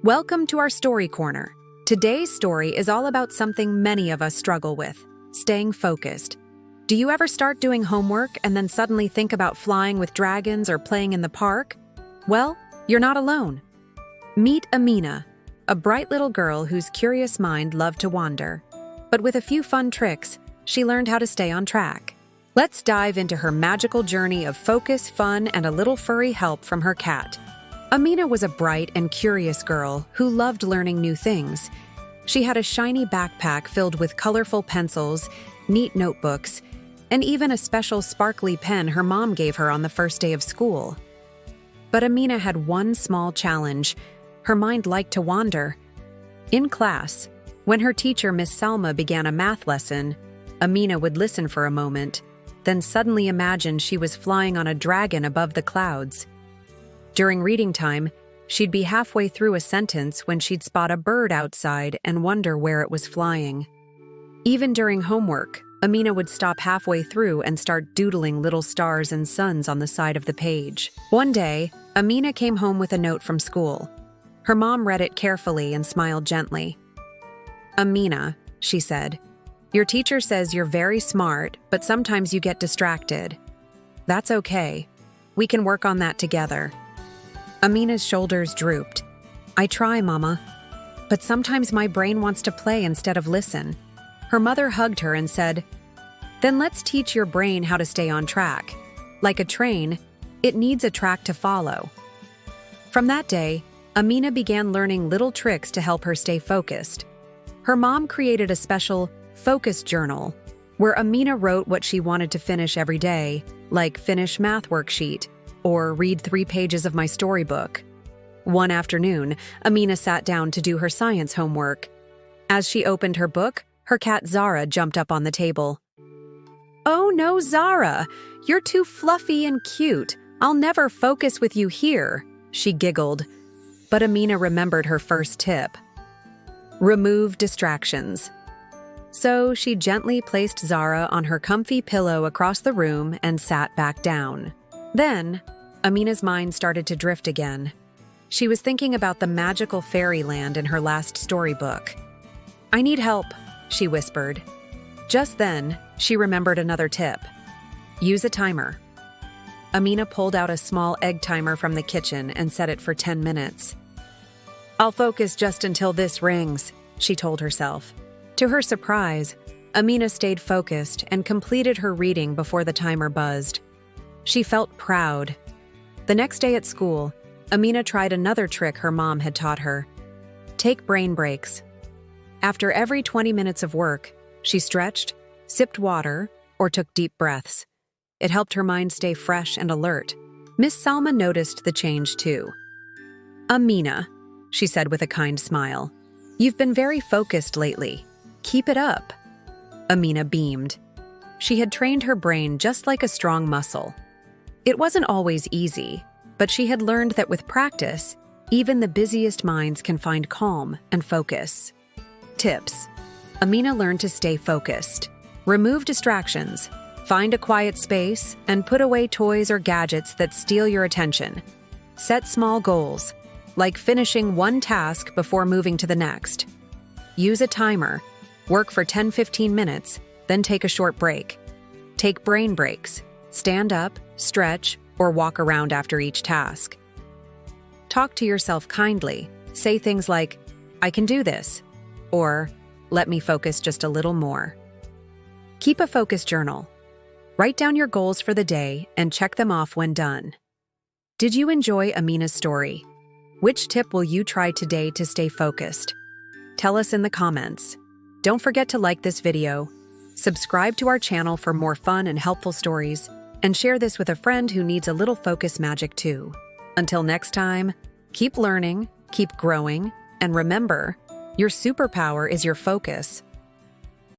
Welcome to our Story Corner. Today's story is all about something many of us struggle with: staying focused. Do you ever start doing homework and then suddenly think about flying with dragons or playing in the park? Well, you're not alone. Meet Amina, a bright little girl whose curious mind loved to wander. But with a few fun tricks, she learned how to stay on track. Let's dive into her magical journey of focus, fun, and a little furry help from her cat. Amina was a bright and curious girl who loved learning new things. She had a shiny backpack filled with colorful pencils, neat notebooks, and even a special sparkly pen her mom gave her on the first day of school. But Amina had one small challenge. Her mind liked to wander. In class, when her teacher, Miss Salma, began a math lesson, Amina would listen for a moment, then suddenly imagine she was flying on a dragon above the clouds. During reading time, she'd be halfway through a sentence when she'd spot a bird outside and wonder where it was flying. Even during homework, Amina would stop halfway through and start doodling little stars and suns on the side of the page. One day, Amina came home with a note from school. Her mom read it carefully and smiled gently. "Amina," she said, "your teacher says you're very smart, but sometimes you get distracted. That's okay. We can work on that together." Amina's shoulders drooped. "I try, Mama. But sometimes my brain wants to play instead of listen." Her mother hugged her and said, "Then let's teach your brain how to stay on track. Like a train, it needs a track to follow." From that day, Amina began learning little tricks to help her stay focused. Her mom created a special focus journal where Amina wrote what she wanted to finish every day, like finish math worksheet or read 3 pages of my storybook. One afternoon, Amina sat down to do her science homework. As she opened her book, her cat Zara jumped up on the table. "Oh no, Zara! You're too fluffy and cute. I'll never focus with you here," she giggled. But Amina remembered her first tip: remove distractions. So she gently placed Zara on her comfy pillow across the room and sat back down. Then, Amina's mind started to drift again. She was thinking about the magical fairyland in her last storybook. "I need help," she whispered. Just then, she remembered another tip: use a timer. Amina pulled out a small egg timer from the kitchen and set it for 10 minutes. "I'll focus just until this rings," she told herself. To her surprise, Amina stayed focused and completed her reading before the timer buzzed. She felt proud. The next day at school, Amina tried another trick her mom had taught her: take brain breaks. After every 20 minutes of work, she stretched, sipped water, or took deep breaths. It helped her mind stay fresh and alert. Miss Salma noticed the change too. "Amina," she said with a kind smile, "you've been very focused lately. Keep it up." Amina beamed. She had trained her brain just like a strong muscle. It wasn't always easy, but she had learned that with practice, even the busiest minds can find calm and focus. Tips: Amina learned to stay focused. Remove distractions. Find a quiet space and put away toys or gadgets that steal your attention. Set small goals, like finishing one task before moving to the next. Use a timer. Work for 10-15 minutes, then take a short break. Take brain breaks. Stand up, stretch, or walk around after each task. Talk to yourself kindly. Say things like, "I can do this," or "Let me focus just a little more." Keep a focus journal. Write down your goals for the day and check them off when done. Did you enjoy Amina's story? Which tip will you try today to stay focused? Tell us in the comments. Don't forget to like this video, subscribe to our channel for more fun and helpful stories, and share this with a friend who needs a little focus magic too. Until next time, keep learning, keep growing, and remember, your superpower is your focus.